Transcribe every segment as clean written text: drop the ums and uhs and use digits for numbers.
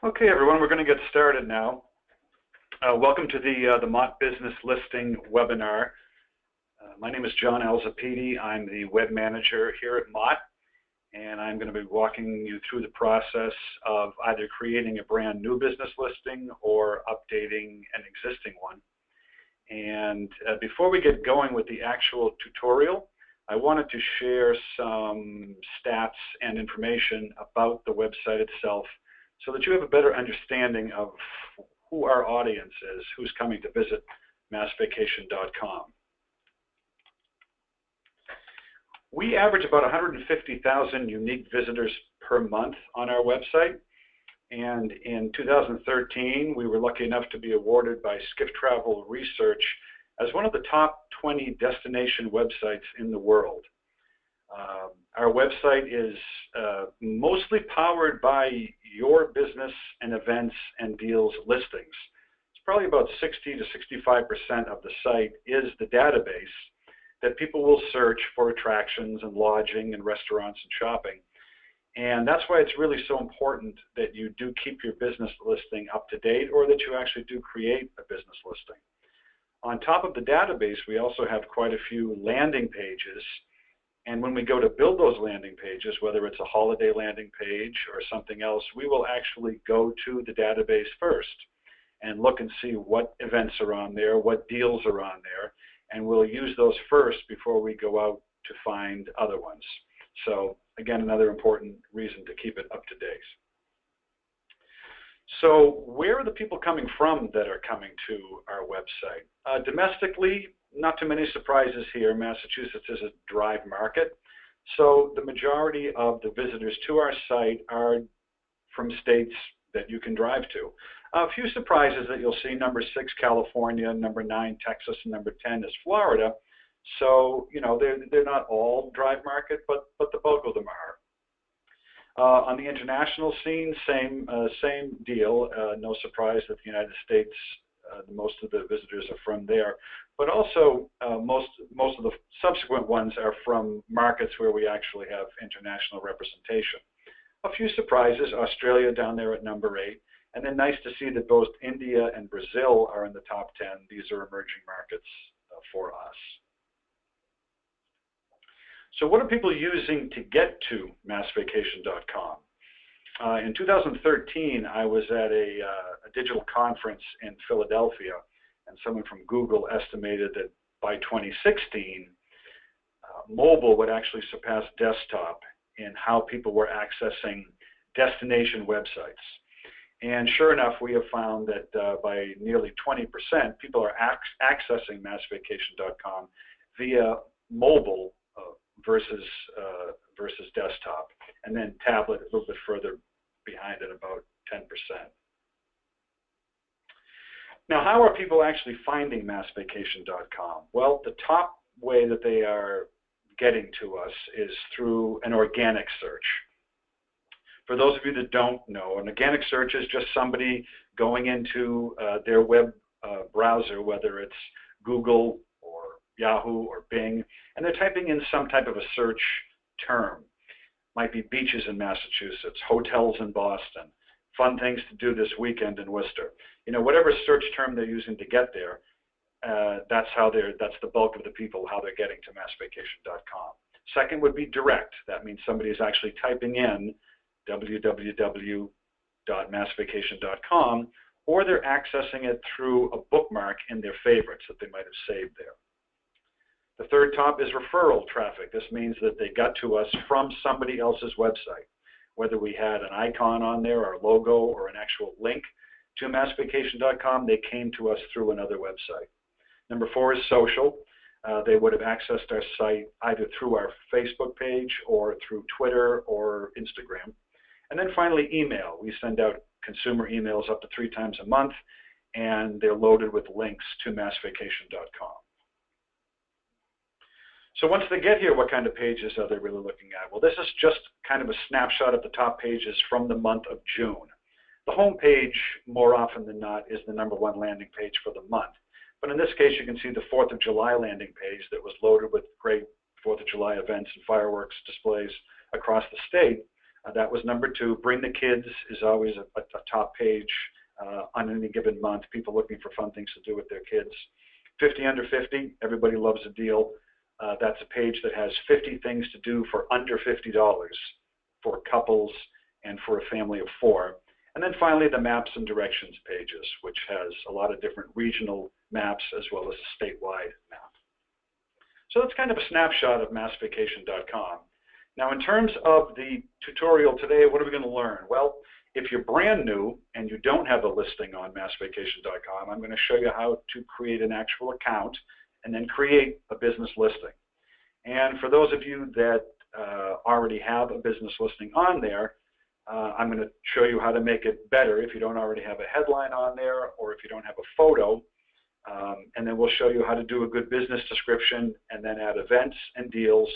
Okay, everyone, we're going to get started now. Welcome to the Mott Business Listing webinar. My name is John Alzapidi. I'm the web manager here at Mott, and I'm going to be walking you through the process of either creating a brand new business listing or updating an existing one. And before we get going with the actual tutorial, I wanted to share some stats and information about the website itself, so that you have a better understanding of who our audience is, who's coming to visit massvacation.com. We average about 150,000 unique visitors per month on our website, and in 2013 we were lucky enough to be awarded by Skift Travel Research as one of the top 20 destination websites in the world. Our website is mostly powered by your business and events and deals listings. It's probably about 60 to 65% of the site is the database that people will search for attractions and lodging and restaurants and shopping. And that's why it's really so important that you do keep your business listing up to date, or that you actually do create a business listing. On top of the database, we also have quite a few landing pages. And when we go to build those landing pages, whether it's a holiday landing page or something else, we will actually go to the database first and look and see what events are on there, what deals are on there, and we'll use those first before we go out to find other ones. So again, another important reason to keep it up to date. So where are the people coming from that are coming to our website? Domestically, not too many surprises here. Massachusetts is a drive market, so the majority of the visitors to our site are from states that you can drive to. A few surprises that you'll see: number 6, California; number 9, Texas; and number 10 is Florida. So, you know, they're not all drive market, but the bulk of them are. On the international scene, same deal. No surprise that the United States, most of the visitors are from there, but also most of the subsequent ones are from markets where we actually have international representation. A few surprises: Australia down there at number 8, and then nice to see that both India and Brazil are in the top 10. These are emerging markets for us. So what are people using to get to massvacation.com? In 2013, I was at a digital conference in Philadelphia, and someone from Google estimated that by 2016, mobile would actually surpass desktop in how people were accessing destination websites. And sure enough, we have found that by nearly 20%, people are accessing massvacation.com via mobile versus desktop, and then tablet a little bit further behind it, about 10%. Now, how are people actually finding massvacation.com? Well, the top way that they are getting to us is through an organic search. For those of you that don't know, an organic search is just somebody going into their web browser, whether it's Google or Yahoo or Bing, and they're typing in some type of a search term. Might be beaches in Massachusetts, hotels in Boston, fun things to do this weekend in Worcester. You know, whatever search term they're using to get there, that's the bulk of the people, how they're getting to massvacation.com. Second would be direct. That means somebody is actually typing in www.massvacation.com, or they're accessing it through a bookmark in their favorites that they might have saved there. The third top is referral traffic. This means that they got to us from somebody else's website, whether we had an icon on there, our logo, or an actual link to massvacation.com. They came to us through another website. Number 4 is social. They would have accessed our site either through our Facebook page or through Twitter or Instagram. And then finally, email. We send out consumer emails up to 3 times a month, and they're loaded with links to massvacation.com. So once they get here, what kind of pages are they really looking at? Well, this is just kind of a snapshot of the top pages from the month of June. The home page, more often than not, is the #1 landing page for the month. But in this case, you can see the 4th of July landing page that was loaded with great 4th of July events and fireworks displays across the state. That was number 2. Bring the kids is always a top page on any given month. People looking for fun things to do with their kids. 50 under 50, everybody loves a deal. That's a page that has 50 things to do for under $50 for couples and for a family of 4. And then finally, the maps and directions pages, which has a lot of different regional maps as well as a statewide map. So that's kind of a snapshot of massvacation.com. Now, in terms of the tutorial today, what are we going to learn? Well, if you're brand new and you don't have a listing on massvacation.com, I'm going to show you how to create an actual account and then create a business listing. And for those of you that already have a business listing on there, I'm going to show you how to make it better if you don't already have a headline on there or if you don't have a photo. And then we'll show you how to do a good business description and then add events and deals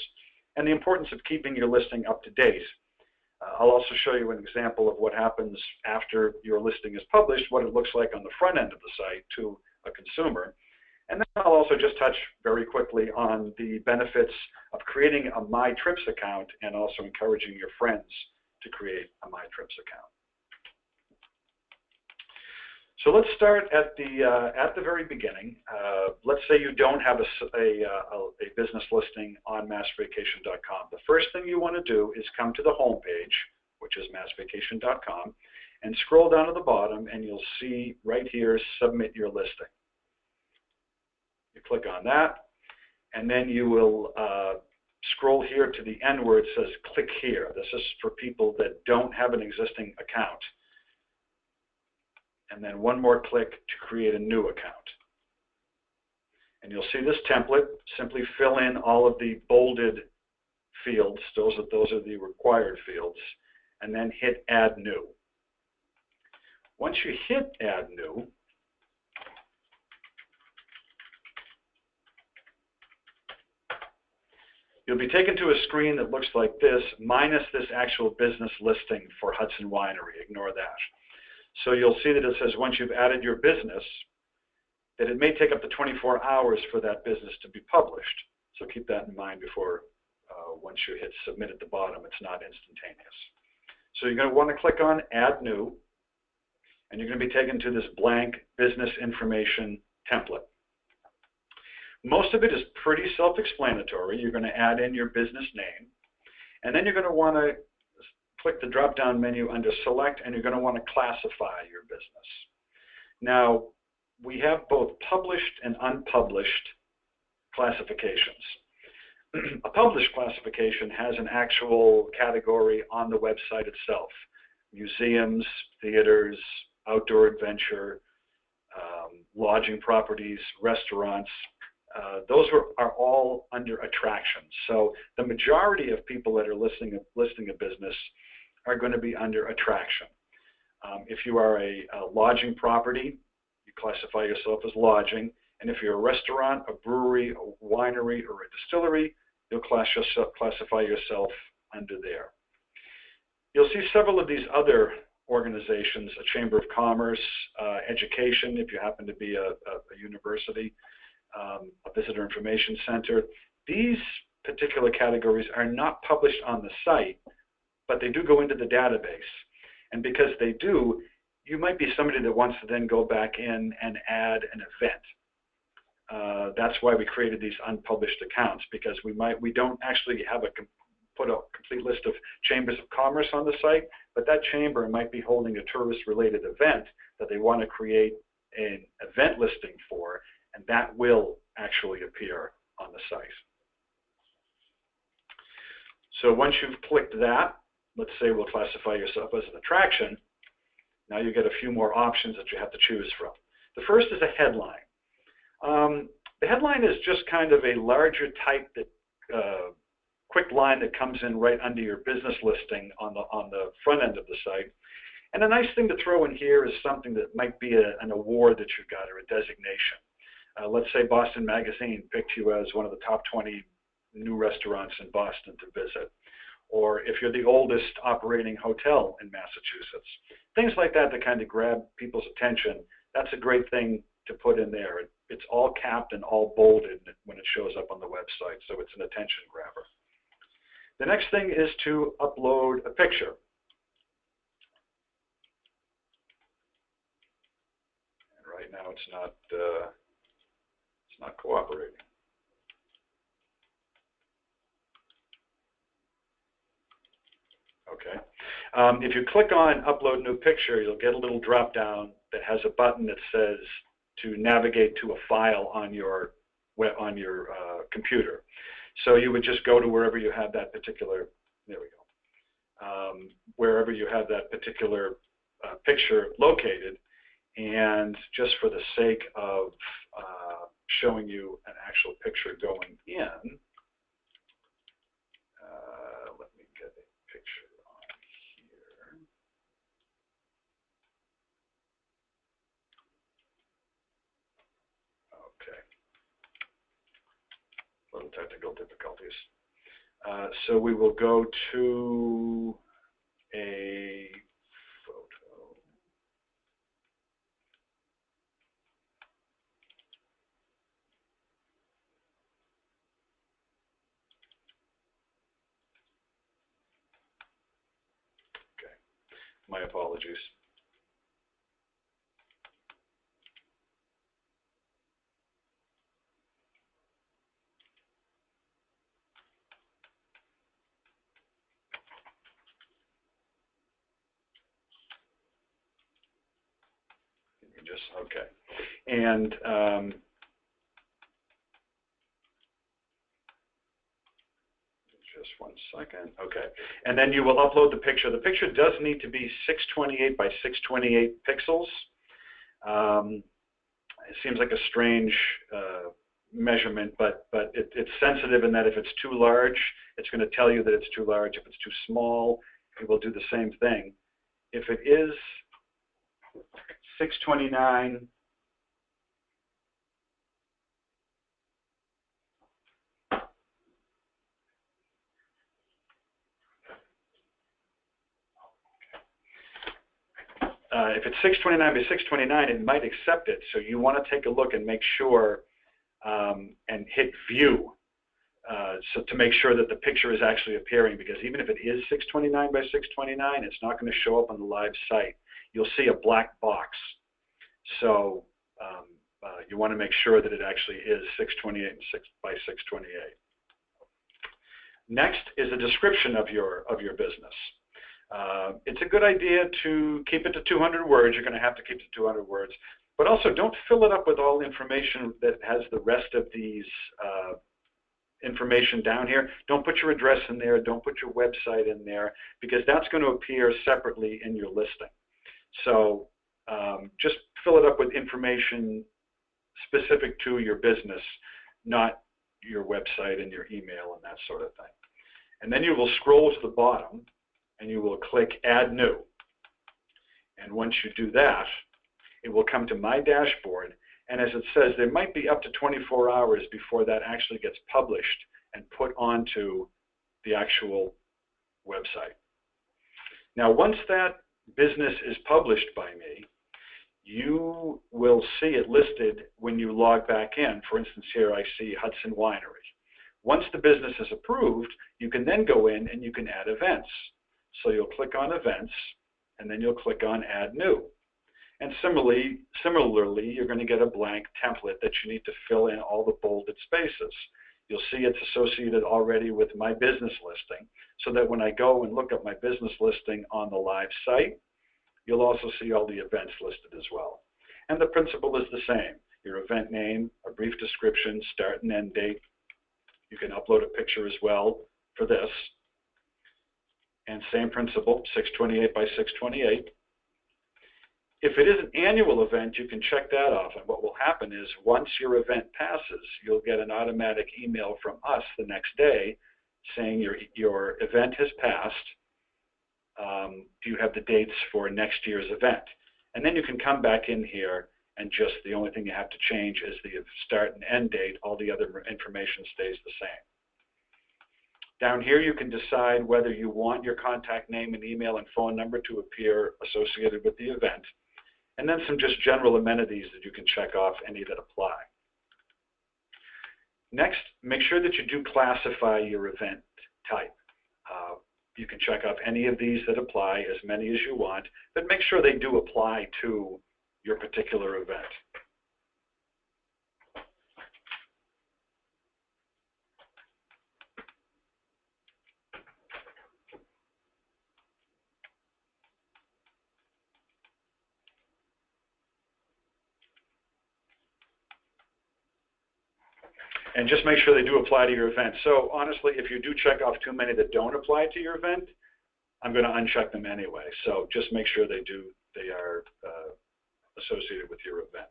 and the importance of keeping your listing up to date. I'll also show you an example of what happens after your listing is published, what it looks like on the front end of the site to a consumer. And then I'll also just touch very quickly on the benefits of creating a My Trips account and also encouraging your friends to create a My Trips account. So let's start at the very beginning. Let's say you don't have a business listing on massvacation.com. The first thing you want to do is come to the home page, which is massvacation.com, and scroll down to the bottom, and you'll see right here, Submit Your Listing. You click on that, and then you will scroll here to the end where it says Click Here. This is for people that don't have an existing account. And then one more click to create a new account. And you'll see this template. Simply fill in all of the bolded fields. Those are the required fields. And then hit Add New. Once you hit Add New, you'll be taken to a screen that looks like this, minus this actual business listing for Hudson Winery. Ignore that. So you'll see that it says once you've added your business, that it may take up to 24 hours for that business to be published. So keep that in mind before, once you hit Submit at the bottom, it's not instantaneous. So you're going to want to click on Add New, and you're going to be taken to this blank business information template. Most of it is pretty self-explanatory. You're going to add in your business name, and then you're going to want to click the drop-down menu under Select, and you're going to want to classify your business. Now, we have both published and unpublished classifications. A published classification has an actual category on the website itself. Museums, theaters, outdoor adventure, lodging properties, restaurants. Those are all under attractions. So the majority of people that are listing a business are going to be under attraction. If you are a lodging property, you classify yourself as lodging. And if you're a restaurant, a brewery, a winery, or a distillery, you'll classify yourself under there. You'll see several of these other organizations, a Chamber of Commerce, education, if you happen to be a university, a visitor information center. These particular categories are not published on the site, but they do go into the database. And because they do, you might be somebody that wants to then go back in and add an event. That's why we created these unpublished accounts, because we don't actually have put a complete list of chambers of commerce on the site, but that chamber might be holding a tourist-related event that they want to create an event listing for, and that will actually appear on the site. So once you've clicked that, let's say we'll classify yourself as an attraction, now you get a few more options that you have to choose from. The first is a headline. The headline is just kind of a larger type, quick line that comes in right under your business listing on the front end of the site. And a nice thing to throw in here is something that might be an award that you've got or a designation. Let's say Boston Magazine picked you as one of the top 20 new restaurants in Boston to visit. Or if you're the oldest operating hotel in Massachusetts. Things like that that kind of grab people's attention, that's a great thing to put in there. It's all capped and all bolded when it shows up on the website, so it's an attention grabber. The next thing is to upload a picture. And right now it's not cooperating. Okay. If you click on Upload New Picture, you'll get a little drop down that has a button that says to navigate to a file on your computer. So you would just go to wherever you have that particular, there we go, wherever you have that particular picture located, and just for the sake of showing you an actual picture going in, let me get a picture on here. Okay. Little technical difficulties. So we will go to a photo. Okay, my apologies. Okay, and just one second. Okay, and then you will upload the picture. The picture does need to be 628 by 628 pixels. It seems like a strange measurement, but it's sensitive in that if it's too large, it's going to tell you that it's too large. If it's too small, it will do the same thing. If it is 629, if it's 629 by 629, it might accept it. So you want to take a look and make sure and hit View so to make sure that the picture is actually appearing, because even if it is 629 by 629, it's not going to show up on the live site. You'll see a black box. So you want to make sure that it actually is 628 by 628. Next is a description of your business. It's a good idea to keep it to 200 words. You're going to have to keep it to 200 words. But also don't fill it up with all information that has the rest of these information down here. Don't put your address in there. Don't put your website in there, because that's going to appear separately in your listing. So just fill it up with information specific to your business, not your website and your email and that sort of thing. And then you will scroll to the bottom and you will click Add New. And once you do that, it will come to My Dashboard. And as it says, there might be up to 24 hours before that actually gets published and put onto the actual website. Now, once that business is published by me, you will see it listed when you log back in. For instance, here I see Hudson Winery. Once the business is approved, you can then go in and you can add events. So you'll click on Events, and then you'll click on Add New. And similarly, you're going to get a blank template that you need to fill in all the bolded spaces. You'll see it's associated already with My Business listing, so that when I go and look at My Business listing on the live site, you'll also see all the events listed as well. And the principle is the same. Your event name, a brief description, start and end date. You can upload a picture as well for this. And same principle, 628 by 628. If it is an annual event, you can check that off. And what will happen is once your event passes, you'll get an automatic email from us the next day saying your event has passed. Do you have the dates for next year's event? And then you can come back in here and just the only thing you have to change is the start and end date. All the other information stays the same. Down here you can decide whether you want your contact name and email and phone number to appear associated with the event. And then some just general amenities that you can check off, any that apply. Next, make sure that you do classify your event type. You can check off any of these that apply, as many as you want, but make sure they do apply to your particular event. And just make sure they do apply to your event. So honestly, if you do check off too many that don't apply to your event, I'm going to uncheck them anyway. So just make sure they are associated with your event.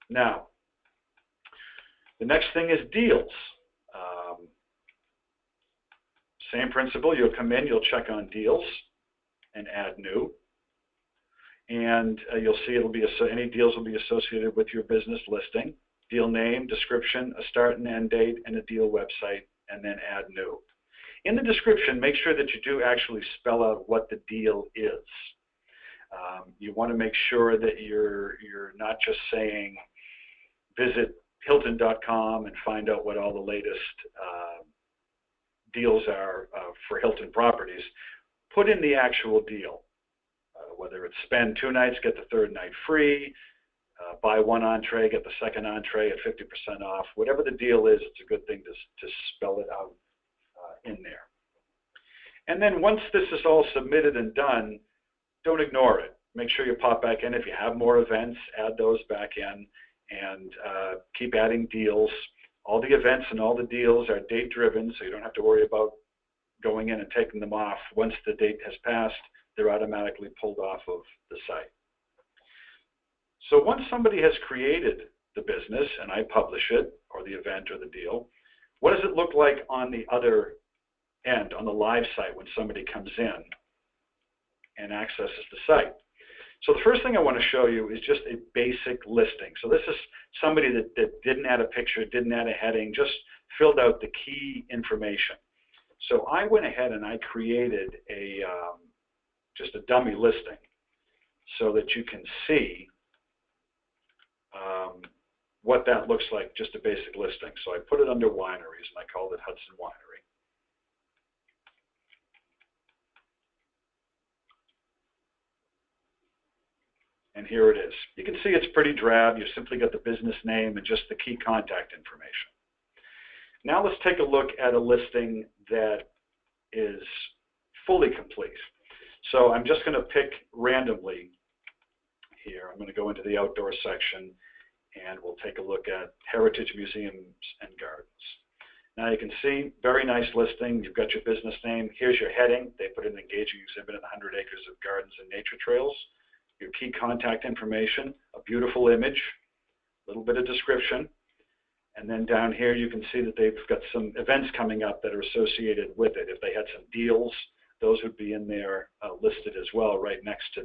Now, the next thing is deals. Same principle. You'll come in, you'll check on deals and add new. And you'll see any deals will be associated with your business listing. Deal name, description, a start and end date, and a deal website, and then add new. In the description, make sure that you do actually spell out what the deal is. You want to make sure that you're not just saying visit Hilton.com and find out what all the latest deals are for Hilton properties. Put in the actual deal, whether it's spend 2 nights, get the 3rd night free, buy 1 entree, get the 2nd entree at 50% off. Whatever the deal is, it's a good thing to spell it out in there. And then once this is all submitted and done, don't ignore it. Make sure you pop back in. If you have more events, add those back in, and keep adding deals. All the events and all the deals are date driven, so you don't have to worry about going in and taking them off. Once the date has passed, they're automatically pulled off of the site. So once somebody has created the business and I publish it, or the event or the deal, what does it look like on the other end, on the live site, when somebody comes in and accesses the site? So the first thing I want to show you is just a basic listing. So this is somebody that didn't add a picture, didn't add a heading, just filled out the key information. So I went ahead and I created just a dummy listing so that you can see what that looks like, just a basic listing. So I put it under wineries and I called it Hudson Winery. And here it is. You can see it's pretty drab. You've simply got the business name and just the key contact information. Now let's take a look at a listing that is fully complete. So I'm just going to pick randomly here. I'm going to go into the outdoor section and we'll take a look at Heritage Museums and Gardens. Now you can see, very nice listing. You've got your business name. Here's your heading. They put an engaging exhibit in 100 acres of gardens and nature trails. Your key contact information, a beautiful image, a little bit of description. And then down here you can see that they've got some events coming up that are associated with it. If they had some deals, those would be in there listed as well, right next to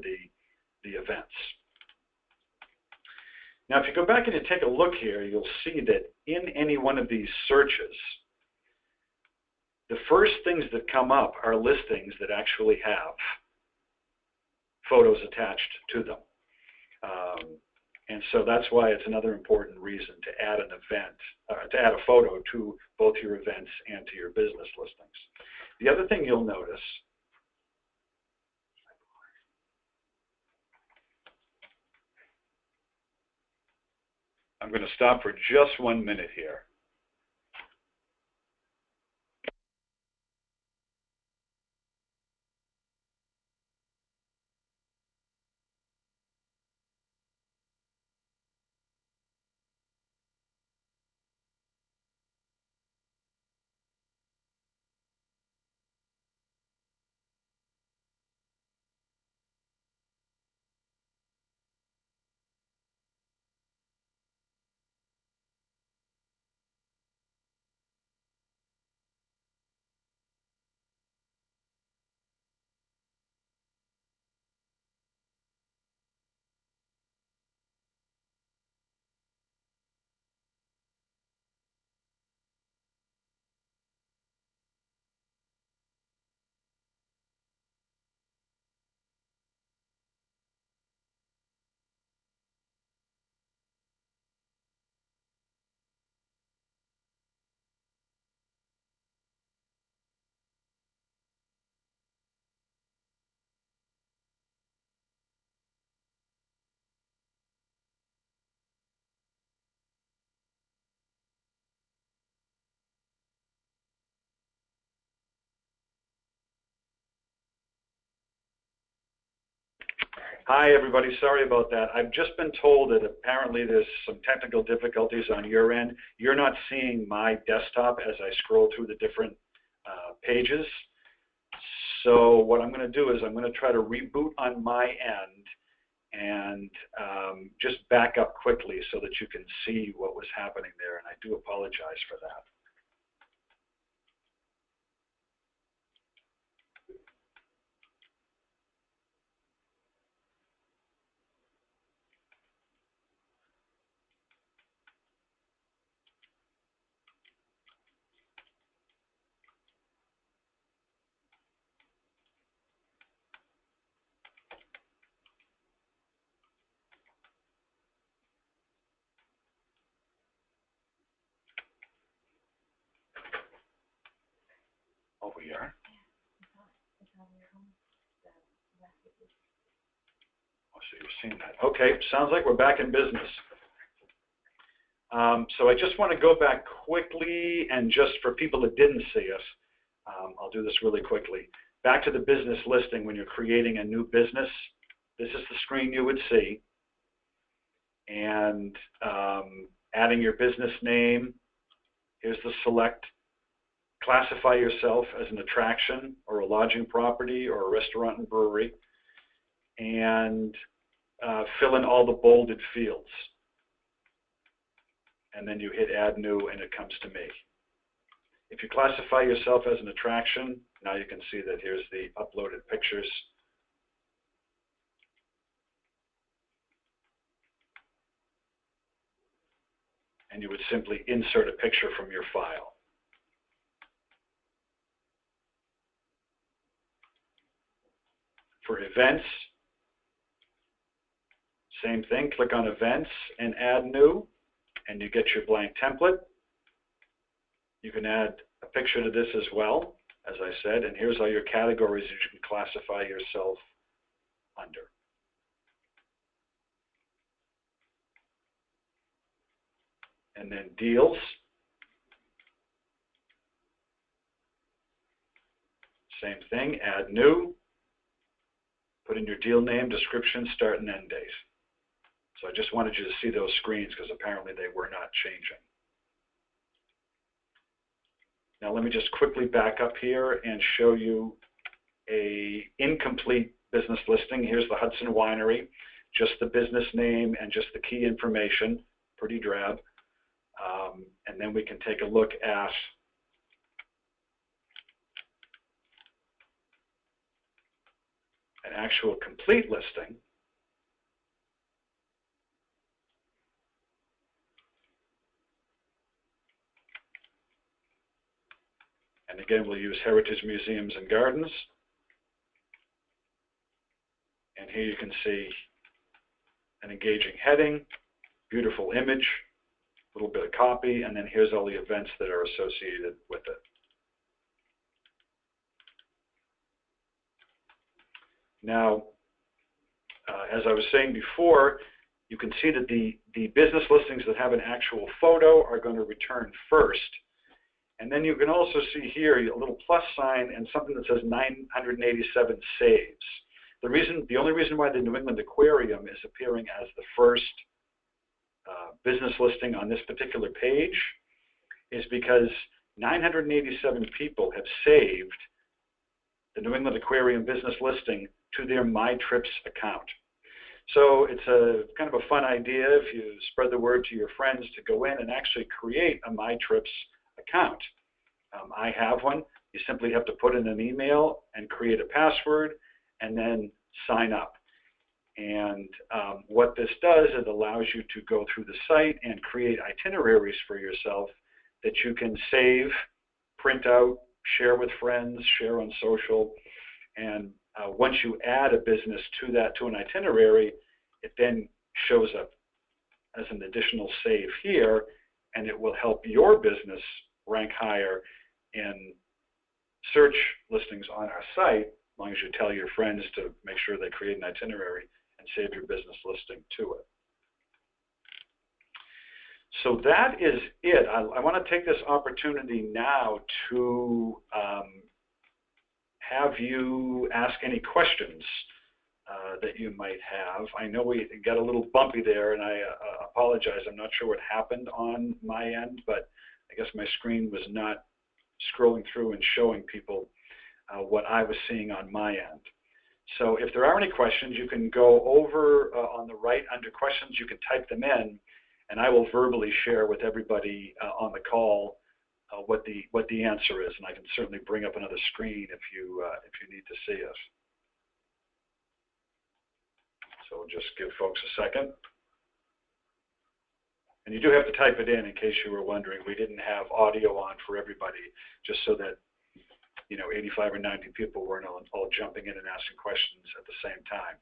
the events. Now if you go back and you take a look here, you'll see that in any one of these searches, the first things that come up are listings that actually have photos attached to them. And so that's why it's another important reason to add an event, to add a photo to both your events and to your business listings. The other thing you'll notice, I'm going to stop for just 1 minute here. Hi, everybody. Sorry about that. I've just been told that apparently there's some technical difficulties on your end. You're not seeing my desktop as I scroll through the different pages. So what I'm going to do is I'm going to try to reboot on my end and just back up quickly so that you can see what was happening there. And I do apologize for that. Oh, we are? Oh, so you're seeing that. Okay, sounds like we're back in business. So I just want to go back quickly, and just for people that didn't see us, I'll do this really quickly. Back to the business listing. When you're creating a new business, this is the screen you would see. And adding your business name, here's the select. Classify yourself as an attraction or a lodging property or a restaurant and brewery, and fill in all the bolded fields. And then you hit Add New, and it comes to me. If you classify yourself as an attraction, now you can see that here's the uploaded pictures. And you would simply insert a picture from your file. For events, same thing. Click on Events and Add New, and you get your blank template. You can add a picture to this as well, as I said, and here's all your categories that you can classify yourself under. And then Deals. Same thing, Add New. Put in your deal name, description, start and end date. So I just wanted you to see those screens because apparently they were not changing. Now let me just quickly back up here and show you an incomplete business listing. Here's the Hudson Winery, just the business name and just the key information, pretty drab. And then we can take a look at an actual complete listing. And again, we'll use Heritage Museums and Gardens. And here you can see an engaging heading, beautiful image, a little bit of copy, and then here's all the events that are associated with it. Now, as I was saying before, you can see that the business listings that have an actual photo are going to return first. And then you can also see here a little plus sign and something that says 987 saves. The only reason why the New England Aquarium is appearing as the first business listing on this particular page is because 987 people have saved the New England Aquarium business listing to their MyTrips account. So it's a kind of a fun idea if you spread the word to your friends to go in and actually create a MyTrips account. I have one. You simply have to put in an email and create a password and then sign up. And what this does, it allows you to go through the site and create itineraries for yourself that you can save, print out, share with friends, share on social. And once you add a business to an itinerary, it then shows up as an additional save here, and it will help your business rank higher in search listings on our site, as long as you tell your friends to make sure they create an itinerary and save your business listing to it. So that is it. I want to take this opportunity now to have you ask any questions that you might have. I know we got a little bumpy there, and I apologize. I'm not sure what happened on my end, but I guess my screen was not scrolling through and showing people what I was seeing on my end. So if there are any questions, you can go over on the right under questions. You can type them in, and I will verbally share with everybody on the call what the answer is, and I can certainly bring up another screen if you need to see it. So we'll just give folks a second. And you do have to type it in case you were wondering. We didn't have audio on for everybody, just so that 85 or 90 people weren't all jumping in and asking questions at the same time.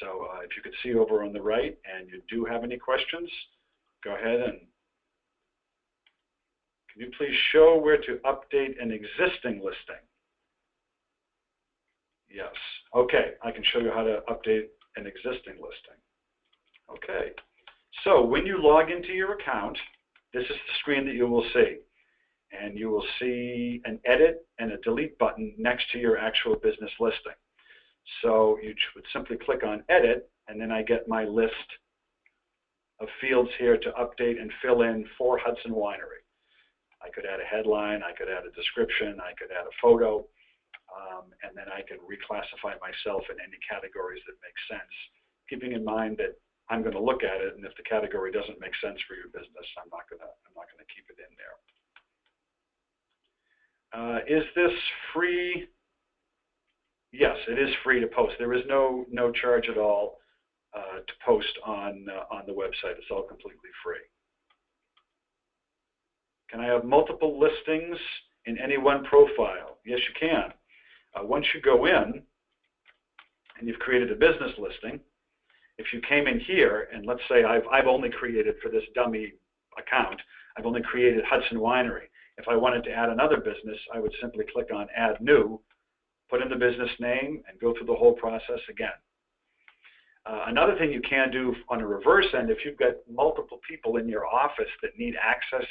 So if you could see over on the right and you do have any questions, go ahead and can you please show where to update an existing listing? Yes. Okay, I can show you how to update an existing listing. Okay. So when you log into your account, this is the screen that you will see. And you will see an edit and a delete button next to your actual business listing. So you would simply click on edit, and then I get my list of fields here to update and fill in for Hudson Winery. I could add a headline, I could add a description, I could add a photo, and then I can reclassify myself in any categories that make sense, keeping in mind that I'm going to look at it, and if the category doesn't make sense for your business, I'm not going to keep it in there. Is this free? Yes, it is free to post. There is no charge at all to post on the website. It's all completely free. Can I have multiple listings in any one profile? Yes, you can. Once you go in and you've created a business listing, if you came in here and let's say I've only created for this dummy account, I've only created Hudson Winery. If I wanted to add another business, I would simply click on Add New, put in the business name, and go through the whole process again. Another thing you can do on a reverse end, if you've got multiple people in your office that need access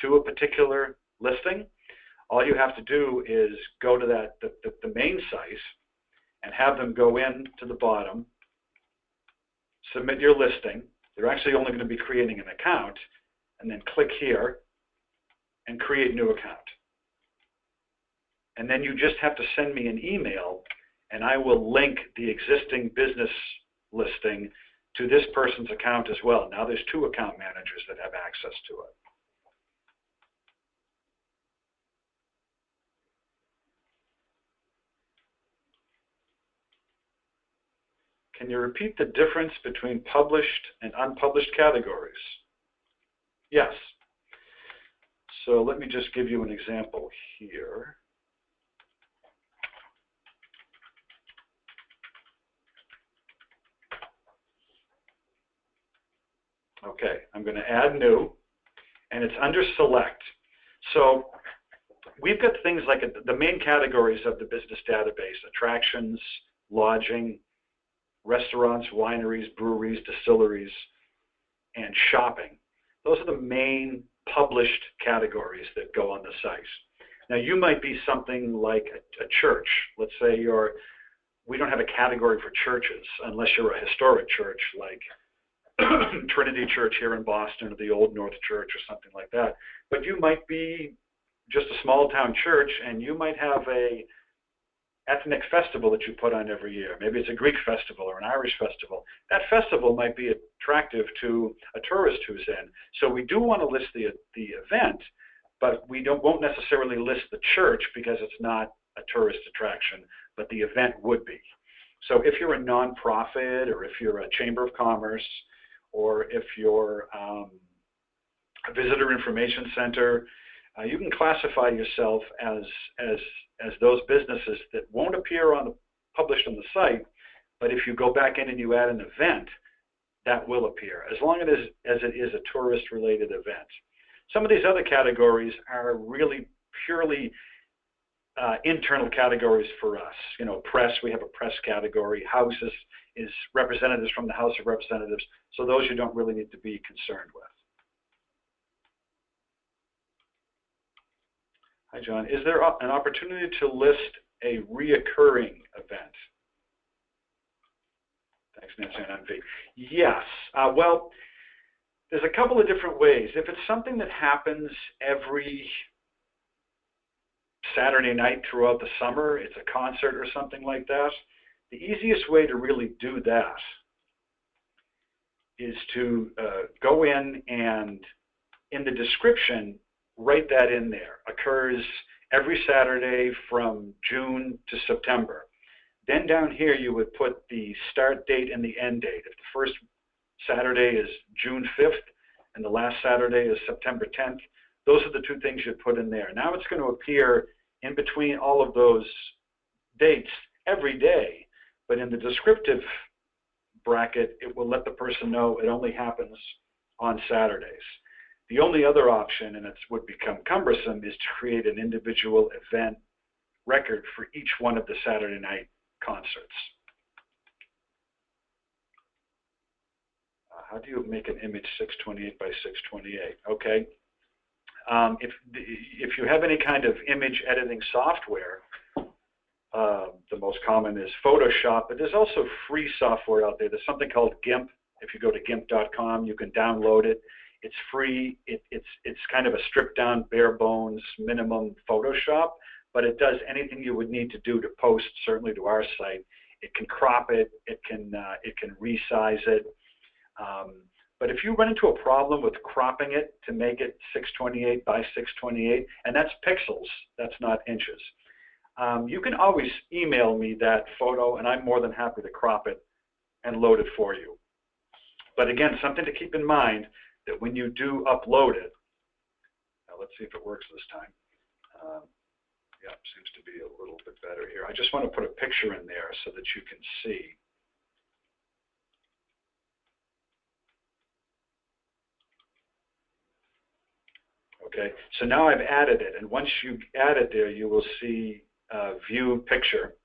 to a particular listing, all you have to do is go to the main site and have them go in to the bottom, submit your listing. They're actually only going to be creating an account, and then click here and create new account. And then you just have to send me an email, and I will link the existing business listing to this person's account as well. Now there's two account managers that have access to it. Can you repeat the difference between published and unpublished categories? Yes. So let me just give you an example here. Okay, I'm going to add new, and it's under select. So we've got things like the main categories of the business database: attractions, lodging, restaurants, wineries, breweries, distilleries, and shopping. Those are the main published categories that go on the site. Now you might be something like a church. Let's say we don't have a category for churches unless you're a historic church like Trinity Church here in Boston or the Old North Church or something like that. But you might be just a small town church, and you might have a ethnic festival that you put on every year. Maybe it's a Greek festival or an Irish festival. That festival might be attractive to a tourist who's in. So we do want to list the event, but we won't necessarily list the church because it's not a tourist attraction, but the event would be. So if you're a nonprofit, or if you're a chamber of commerce, or if you're a visitor information center, you can classify yourself as those businesses that won't appear published on the site, but if you go back in and you add an event, that will appear, as long as it is a tourist-related event. Some of these other categories are really purely internal categories for us. You know, press, we have a press category. House is representatives from the House of Representatives, so those you don't really need to be concerned with. Hi, John. Is there an opportunity to list a reoccurring event? fee. Yes. Well, there's a couple of different ways. If it's something that happens every Saturday night throughout the summer, it's a concert or something like that, the easiest way to really do that is to go in and in the description, write that in there. Occurs every Saturday from June to September. Then down here you would put the start date and the end date. If the first Saturday is June 5th and the last Saturday is September 10th, those are the two things you'd put in there. Now it's going to appear in between all of those dates every day, but in the descriptive bracket, it will let the person know it only happens on Saturdays. The only other option, and it would become cumbersome, is to create an individual event record for each one of the Saturday night concerts. How do you make an image 628 by 628? Okay. If you have any kind of image editing software, the most common is Photoshop, but there's also free software out there. There's something called GIMP. If you go to GIMP.com, you can download it. It's free. It's kind of a stripped down, bare bones, minimum Photoshop, but it does anything you would need to do to post, certainly to our site. It can crop it. It can resize it. But if you run into a problem with cropping it to make it 628 by 628, and that's pixels, that's not inches, you can always email me that photo, and I'm more than happy to crop it and load it for you. But again, something to keep in mind, that when you do upload it, now let's see if it works this time. Yeah, seems to be a little bit better here. I just want to put a picture in there so that you can see. Okay, so now I've added it, and once you add it there, you will see view picture.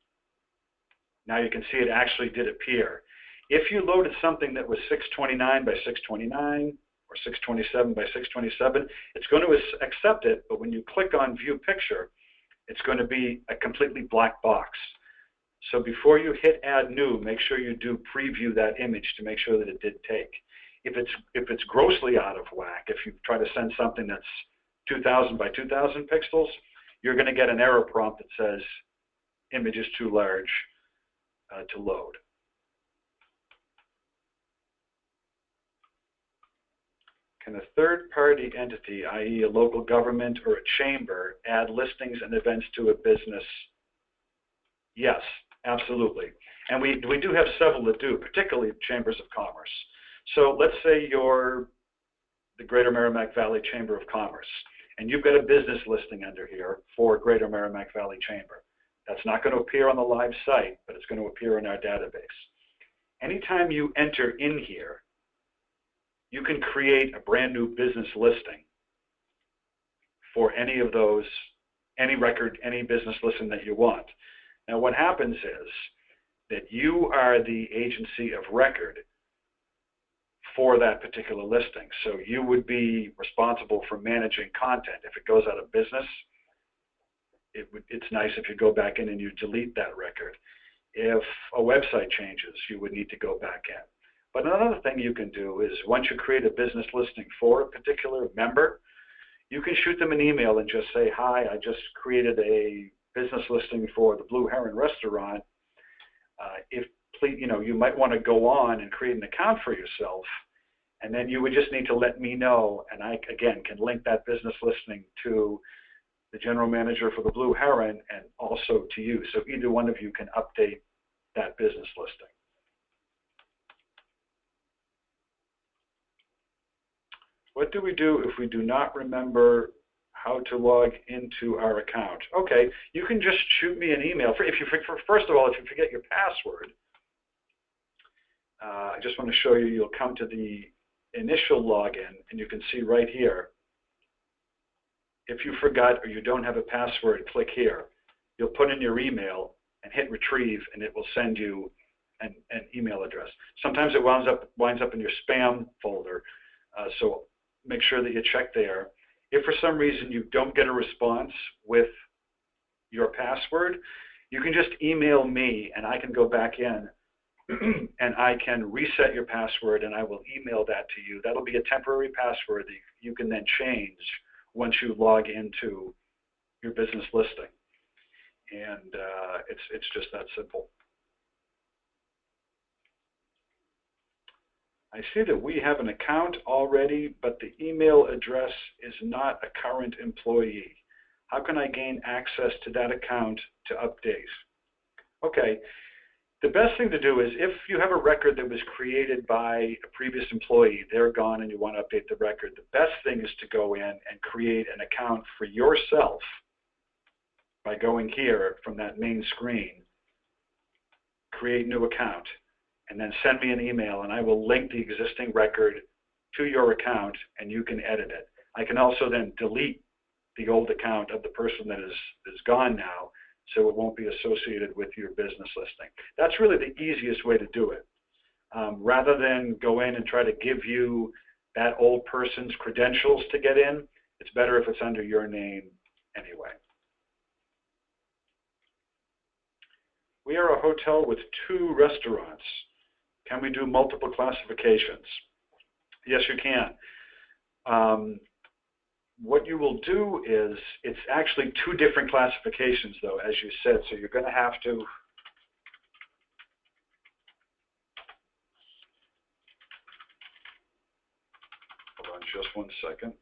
Now you can see it actually did appear. If you loaded something that was 629 by 629 or 627 by 627, it's going to accept it, but when you click on view picture, it's going to be a completely black box. So before you hit add new, make sure you do preview that image to make sure that it did take. If it's grossly out of whack, if you try to send something that's 2000 by 2000 pixels, you're going to get an error prompt that says image is too large to load. Can a third-party entity, i.e. a local government or a chamber, add listings and events to a business? Yes, absolutely. And we do have several that do, particularly chambers of commerce. So let's say you're the Greater Merrimack Valley Chamber of Commerce, and you've got a business listing under here for Greater Merrimack Valley Chamber. That's not going to appear on the live site, but it's going to appear in our database. Anytime you enter in here, you can create a brand new business listing for any of those, any record, any business listing that you want. Now what happens is that you are the agency of record for that particular listing. So you would be responsible for managing content. If it goes out of business, it's nice if you go back in and you delete that record. If a website changes, you would need to go back in. But another thing you can do is once you create a business listing for a particular member, you can shoot them an email and just say, hi, I just created a business listing for the Blue Heron restaurant. You might want to go on and create an account for yourself, and then you would just need to let me know, and I, again, can link that business listing to the general manager for the Blue Heron and also to you. So either one of you can update that business listing. What do we do if we do not remember how to log into our account? Okay, you can just shoot me an email. First of all, if you forget your password, I just want to show you, you'll come to the initial login, and you can see right here, if you forgot or you don't have a password, click here. You'll put in your email and hit retrieve, and it will send you an email address. Sometimes it winds up in your spam folder, so make sure that you check there. If for some reason you don't get a response with your password, you can just email me, and I can go back in and I can reset your password and I will email that to you. That'll be a temporary password that you can then change once you log into your business listing. And it's just that simple. I see that we have an account already, but the email address is not a current employee. How can I gain access to that account to update? Okay, the best thing to do is if you have a record that was created by a previous employee, they're gone and you want to update the record, the best thing is to go in and create an account for yourself by going here from that main screen, create new account, and then send me an email and I will link the existing record to your account and you can edit it. I can also then delete the old account of the person that is gone now, so it won't be associated with your business listing. That's really the easiest way to do it. Rather than go in and try to give you that old person's credentials to get in, it's better if it's under your name anyway. We are a hotel with 2 restaurants. Can we do multiple classifications? Yes, you can. What you will do is, it's actually 2 different classifications though, as you said, so you're going to have to hold on just one second.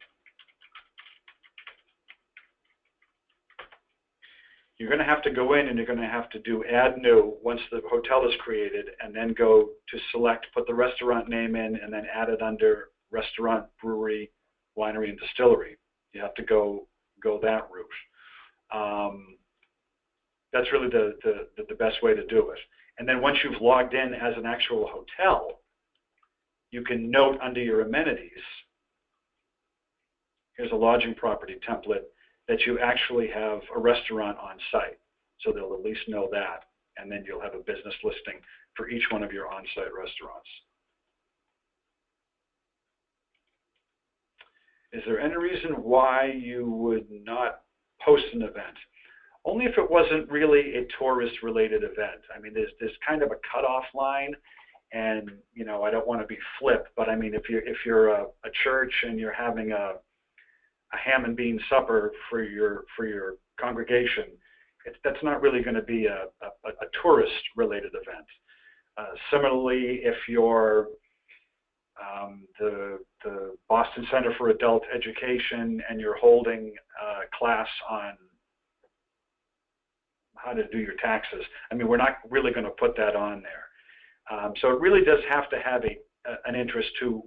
You're going to have to go in and you're going to have to do add new once the hotel is created, and then go to select, put the restaurant name in, and then add it under restaurant, brewery, winery, and distillery. You have to go that route. That's really the best way to do it. And then once you've logged in as an actual hotel, you can note under your amenities, here's a lodging property template, that you actually have a restaurant on site. So they'll at least know that. And then you'll have a business listing for each one of your on-site restaurants. Is there any reason why you would not post an event? Only if it wasn't really a tourist-related event. I mean, there's kind of a cutoff line, and you know, I don't want to be flip, but I mean, if you're a church and you're having a ham and bean supper for your congregation, that's not really going to be a tourist-related event. Similarly, if you're the Boston Center for Adult Education and you're holding a class on how to do your taxes, I mean, we're not really going to put that on there. So it really does have to have an interest to,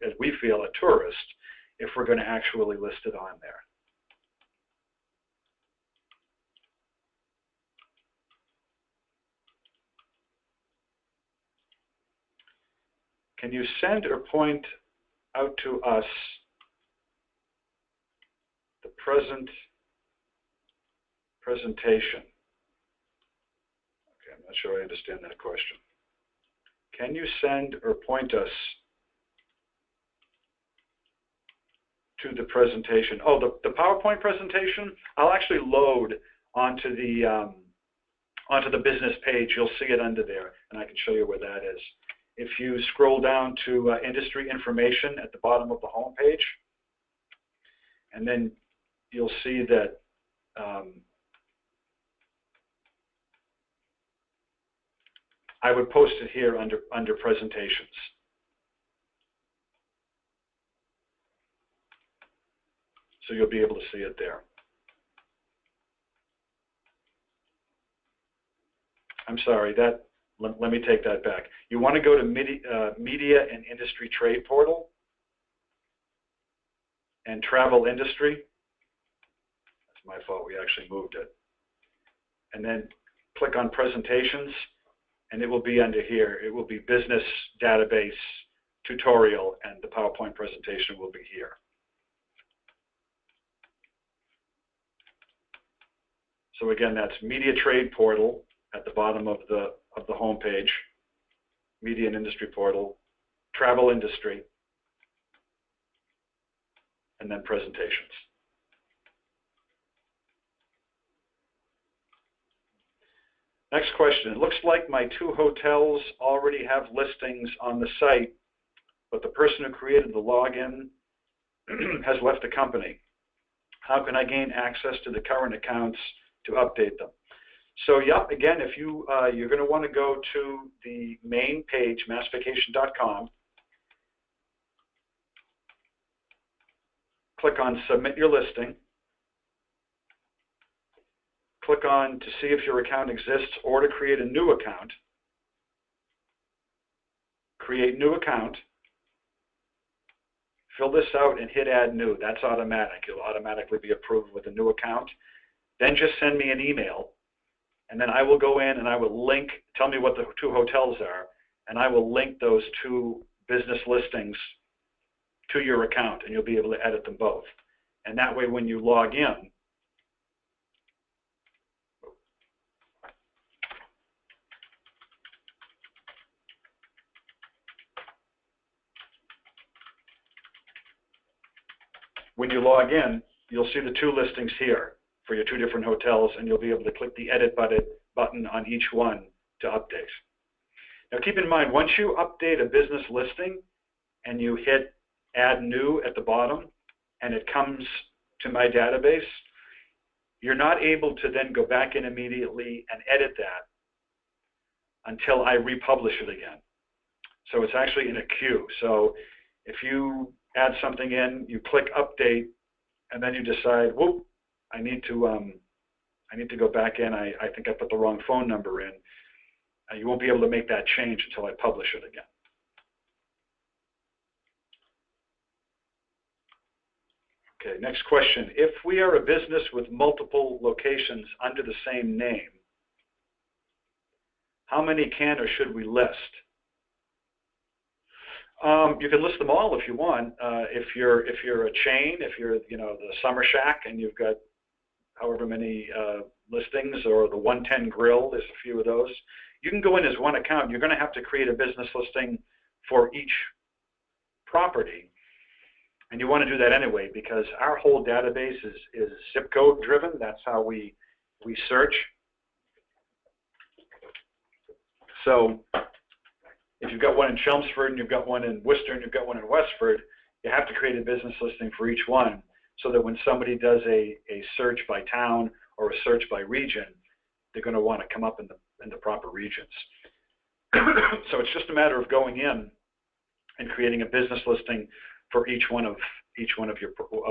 as we feel, a tourist, if we're going to actually list it on there. Can you send or point out to us the presentation? Okay, I'm not sure I understand that question. Can you send or point us to the presentation? Oh, the PowerPoint presentation, I'll actually load onto the business page. You'll see it under there, and I can show you where that is. If you scroll down to industry information at the bottom of the home page, and then you'll see that I would post it here under presentations. So you'll be able to see it there. I'm sorry, let me take that back. You want to go to Media and Industry Trade Portal and Travel Industry. That's my fault, we actually moved it. And then click on Presentations, and it will be under here. It will be Business Database Tutorial, and the PowerPoint presentation will be here. So again, that's Media Trade Portal at the bottom of the home page, Media and Industry Portal, Travel Industry, and then Presentations. Next question. It looks like my 2 hotels already have listings on the site, but the person who created the login has left the company. How can I gain access to the current accounts to update them? So, yep, again, if you're going to want to go to the main page, massvacation.com, click on Submit Your Listing, click on to see if your account exists or to create a new account, create new account, fill this out and hit Add New. That's automatic. You'll automatically be approved with a new account. Then just send me an email, and then I will go in and I will link, tell me what the 2 hotels are, and I will link those 2 business listings to your account, and you'll be able to edit them both. And that way when you log in, you'll see the 2 listings here for your 2 different hotels, and you'll be able to click the edit button on each one to update. Now keep in mind, once you update a business listing and you hit Add New at the bottom and it comes to my database, you're not able to then go back in immediately and edit that until I republish it again. So it's actually in a queue. So if you add something in, you click Update, and then you decide, whoop, I need to go back in. I think I put the wrong phone number in. You won't be able to make that change until I publish it again. Okay, next question. If we are a business with multiple locations under the same name, how many can or should we list? You can list them all if you want. If you're a chain, if you're the Summer Shack and you've got however many listings, or the 110 Grill, there's a few of those. You can go in as one account. You're going to have to create a business listing for each property, and you want to do that anyway because our whole database is zip code driven. That's how we search. So if you've got one in Chelmsford and you've got one in Worcester and you've got one in Westford, you have to create a business listing for each one so that when somebody does a search by town or a search by region, they're going to want to come up in the proper regions. So it's just a matter of going in and creating a business listing for each one of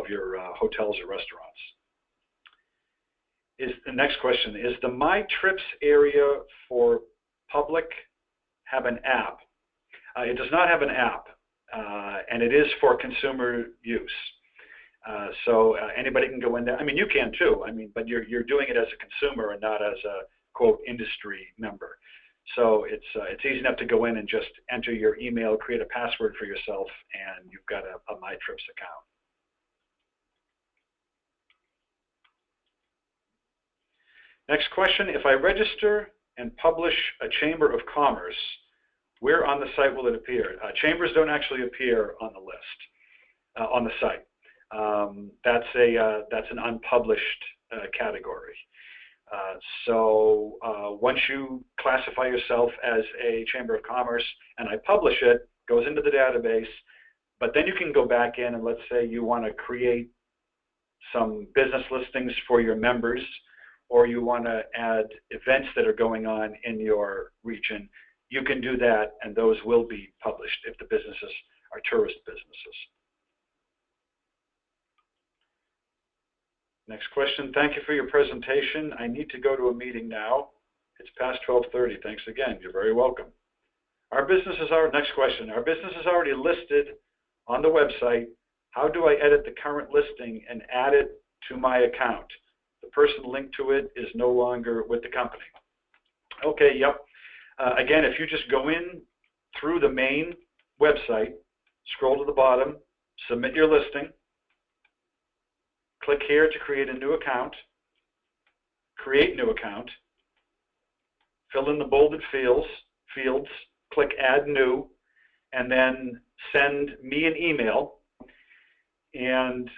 your hotels or restaurants. The next question is the My Trips area for public have an app? It does not have an app, and it is for consumer use. So anybody can go in there. I mean, you can too. I mean, but you're doing it as a consumer and not as a quote industry member. So it's easy enough to go in and just enter your email, create a password for yourself, and you've got a My Trips account. Next question: if I register and publish a Chamber of Commerce, where on the site will it appear? Chambers don't actually appear on the list, on the site. That's an unpublished category. So once you classify yourself as a Chamber of Commerce and I publish it, it goes into the database, but then you can go back in and let's say you want to create some business listings for your members, or you want to add events that are going on in your region. You can do that, and those will be published if the businesses are tourist businesses. Next question. Thank you for your presentation. I need to go to a meeting now. It's past 12:30. Thanks again. You're very welcome. Next question. Our business is already listed on the website. How do I edit the current listing and add it to my account? The person linked to it is no longer with the company. Okay, yep. Again, if you just go in through the main website, scroll to the bottom, submit your listing, click here to create a new account, create new account, fill in the bolded fields, click Add New, and then send me an email, and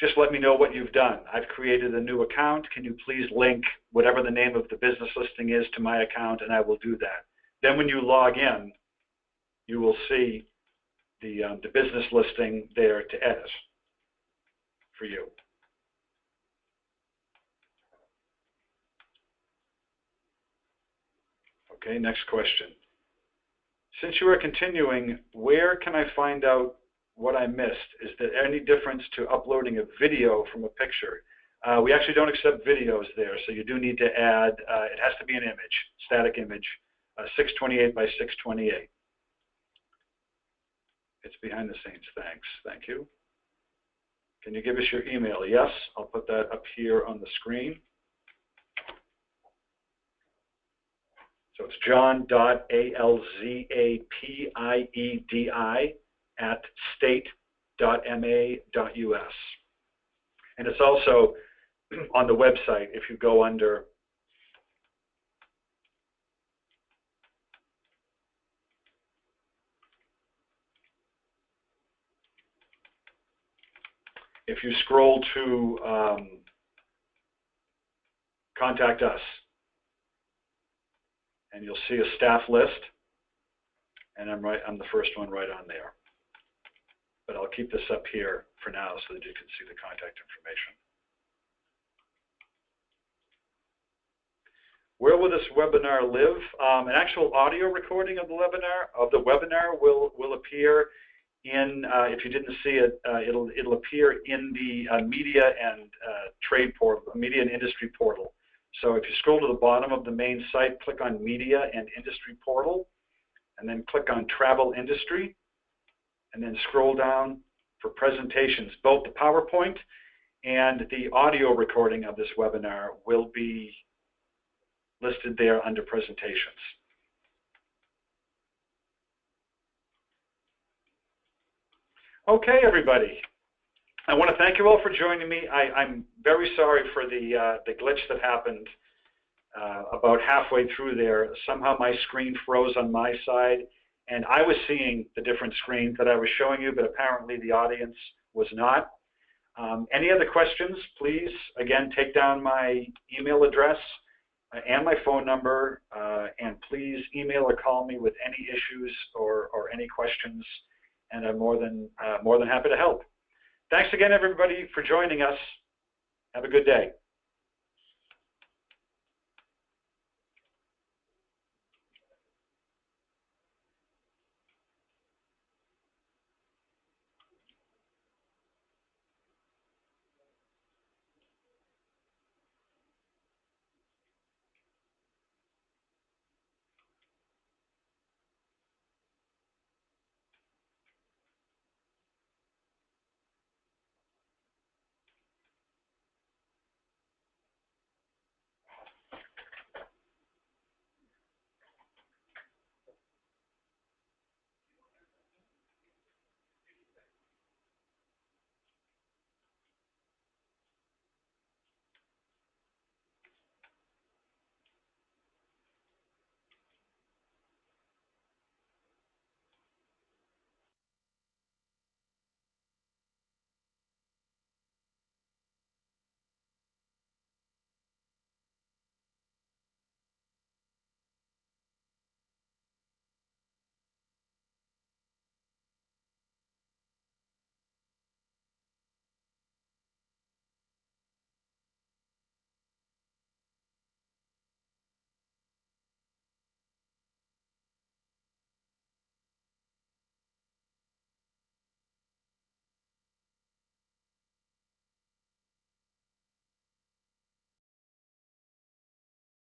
just let me know what you've done. I've created a new account. Can you please link whatever the name of the business listing is to my account, and I will do that. Then when you log in, you will see the business listing there to edit for you. Okay, next question. Since you are continuing, where can I find out what I missed? Is there any difference to uploading a video from a picture? We actually don't accept videos there, so you do need to add, it has to be an image, static image, 628 by 628. It's behind the scenes, thanks, thank you. Can you give us your email? Yes, I'll put that up here on the screen. So it's john.alzappiedi@state.ma.us. And it's also on the website if you go under if you scroll to contact us, and you'll see a staff list, and I'm the first one right on there. But I'll keep this up here for now so that you can see the contact information. Where will this webinar live? An actual audio recording of the webinar will appear in, if you didn't see it, it'll appear in the media and trade portal, media and industry portal. So if you scroll to the bottom of the main site, click on Media and Industry Portal, and then click on Travel Industry, and then scroll down for presentations. Both the PowerPoint and the audio recording of this webinar will be listed there under presentations. Okay, everybody. I want to thank you all for joining me. I'm very sorry for the glitch that happened about halfway through there. Somehow my screen froze on my side, and I was seeing the different screens that I was showing you, but apparently the audience was not. Any other questions, please, again, take down my email address and my phone number, and please email or call me with any issues or any questions, and I'm more than happy to help. Thanks again, everybody, for joining us. Have a good day.